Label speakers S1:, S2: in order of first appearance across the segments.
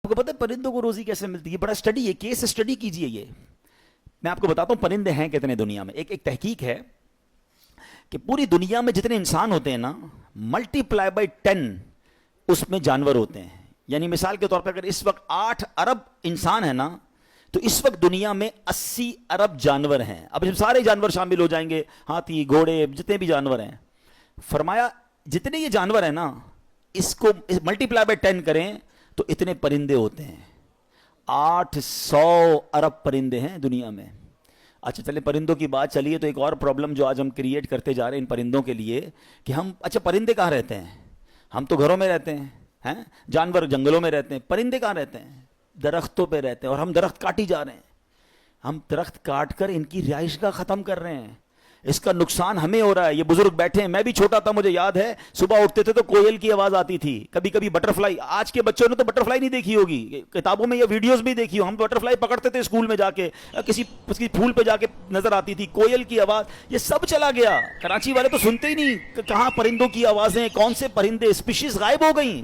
S1: آپ کو پتہ ہے پرندوں کو روزی کیسے ملتی ہے؟ بڑا اسٹڈی ہے، کیس اسٹڈی کیجئے. یہ میں آپ کو بتاتا ہوں پرندے ہیں کتنے دنیا میں. ایک تحقیق ہے کہ پوری دنیا میں جتنے انسان ہوتے ہیں نا، ملٹی پلائی بائی 10 اس میں جانور ہوتے ہیں. یعنی مثال کے طور پر اگر اس وقت 8 ارب انسان ہیں نا، تو اس وقت دنیا میں 80 ارب جانور ہیں. اب جب سارے جانور شامل ہو جائیں گے، ہاتھی، گھوڑے، جتنے بھی جانور ہیں، فرمایا جتنے یہ جانور ہیں نا، اس کو ملٹی پلائی بائی 10 کریں تو اتنے پرندے ہوتے ہیں. 800 ارب پرندے ہیں دنیا میں. اچھا چلے پرندوں کی بات چلیے، تو ایک اور پرابلم جو آج ہم کریٹ کرتے جا رہے ہیں ان پرندوں کے لیے کہ ہم، اچھا پرندے کہاں رہتے ہیں؟ ہم تو گھروں میں رہتے ہیں، جانور جنگلوں میں رہتے ہیں. پرندے کہاں رہتے ہیں؟ درختوں پہ رہتے ہیں. اور ہم درخت کاٹی جا رہے ہیں. ہم درخت کاٹ کر ان کی رہائش گاہ ختم کر رہے ہیں. اس کا نقصان ہمیں ہو رہا ہے. یہ بزرگ بیٹھے ہیں، میں بھی چھوٹا تھا مجھے یاد ہے، صبح اٹھتے تھے تو کوئل کی آواز آتی تھی، کبھی کبھی بٹر فلائی. آج کے بچوں نے تو بٹر فلائی نہیں دیکھی ہوگی، کتابوں میں یا ویڈیوز بھی دیکھی ہو. ہم بٹر فلائی پکڑتے تھے اسکول میں جا کے، کسی پھول پہ جا کے نظر آتی تھی. کوئل کی آواز، یہ سب چلا گیا. کراچی والے تو سنتے ہی نہیں کہاں پرندوں کی آوازیں، کون سے پرندے، اسپیشیز غائب ہو گئیں.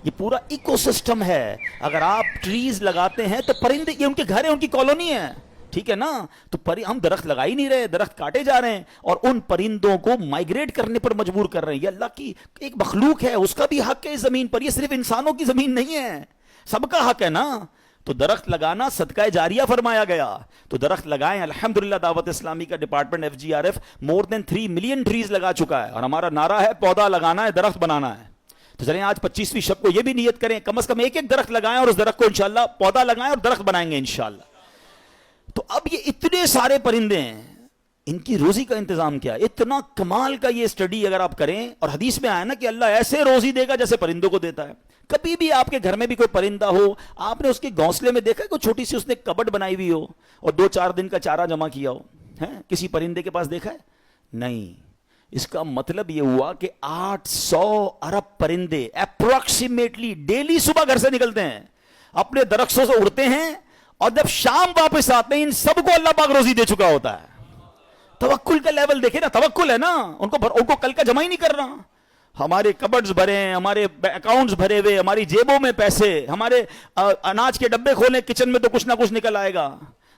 S1: یہ پورا ایکو سسٹم ہے. اگر آپ ٹریز لگاتے ہیں تو پرندے، یہ ان کے گھر ہیں، ان کی کالونی ہے، ٹھیک ہے نا. تو ہم درخت لگا ہی نہیں رہے، درخت کاٹے جا رہے ہیں اور ان پرندوں کو مائگریٹ کرنے پر مجبور کر رہے ہیں. یہ اللہ کی ایک مخلوق ہے، اس کا بھی حق ہے اس زمین پر. یہ صرف انسانوں کی زمین نہیں ہے، سب کا حق ہے نا. تو درخت لگانا صدقہ جاریہ فرمایا گیا. تو درخت لگائیں. الحمدللہ دعوت اسلامی کا ڈپارٹمنٹ FGRF مور دین 3 ملین ٹریز لگا چکا ہے. اور ہمارا نعرہ ہے پودا لگانا ہے، درخت بنانا ہے. تو چلیں آج 25ویں شب کو یہ بھی نیت کریں، کم از کم ایک درخت لگائیں اور اس درخت کو انشاءاللہ پودا لگائیں اور درخت بنائیں گے انشاءاللہ. تو اب یہ اتنے سارے پرندے ہیں، ان کی روزی کا انتظام کیا ہے؟ اتنا کمال کا یہ اسٹڈی اگر آپ کریں، اور حدیث میں آیا نا کہ اللہ ایسے روزی دے گا جیسے پرندوں کو دیتا ہے. کبھی بھی آپ کے گھر میں بھی کوئی پرندہ ہو، آپ نے اس کے گھونسلے میں دیکھا کوئی چھوٹی سی اس نے کبٹ بنائی ہوئی ہو اور 2-4 دن کا چارہ جمع کیا ہو؟ کسی پرندے کے پاس دیکھا ہے؟ نہیں. اس کا مطلب یہ ہوا کہ 800 ارب پرندے اپروکسیمیٹلی ڈیلی صبح گھر سے نکلتے ہیں، اپنے درختوں سے اڑتے ہیں، اور جب شام واپس آتے ہیں ان سب کو اللہ پاک روزی دے چکا ہوتا ہے. توکل کا لیول دیکھیں نا، توکل ہے نا. ان کو کل کا جمع ہی نہیں کر رہا. ہمارے کبڈز بھرے ہیں، ہمارے اکاؤنٹس بھرے ہوئے، ہماری جیبوں میں پیسے، ہمارے اناج کے ڈبے کھولے کچن میں تو کچھ نہ کچھ نکل آئے گا،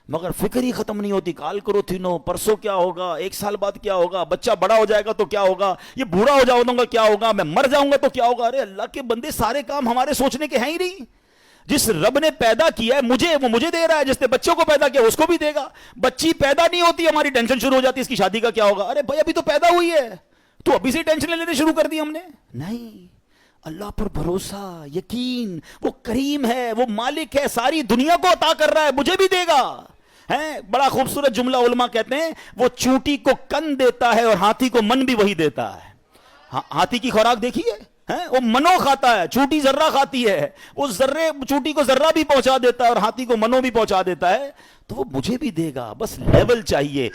S1: مگر فکر ہی ختم نہیں ہوتی. کال کرو تھینو، پرسوں کیا ہوگا، 1 سال بعد کیا ہوگا، بچہ بڑا ہو جائے گا تو کیا ہوگا، یہ بوڑھا ہو جاؤں گا کیا ہوگا، میں مر جاؤں گا تو کیا ہوگا. ارے اللہ کے بندے، سارے کام ہمارے سوچنے کے ہیں ہی نہیں. جس رب نے پیدا کیا ہے مجھے، وہ مجھے دے رہا ہے. جس نے بچوں کو پیدا کیا اس کو بھی دے گا. بچی پیدا نہیں ہوتی ہماری ٹینشن شروع ہو جاتی اس کی شادی کا کیا ہوگا. ارے بھائی ابھی تو پیدا ہوئی ہے، تو ابھی سے ٹینشن لینے شروع کر دی ہم نے. نہیں، اللہ پر بھروسہ، یقین. وہ کریم ہے، وہ مالک ہے، ساری دنیا کو عطا کر رہا ہے، مجھے بھی دے گا. بڑا خوبصورت جملہ علماء کہتے ہیں، وہ چونٹی کو کن دیتا ہے اور ہاتھی کو من بھی وہی دیتا ہے. ہاتھی کی خوراک دیکھیے، وہ منو کھاتا ہے، چونٹی ذرہ کھاتی ہے. وہ ذرے چونٹی کو ذرہ بھی پہنچا دیتا ہے اور ہاتھی کو منو بھی پہنچا دیتا ہے. تو وہ مجھے بھی دے گا، بس لیول چاہیے.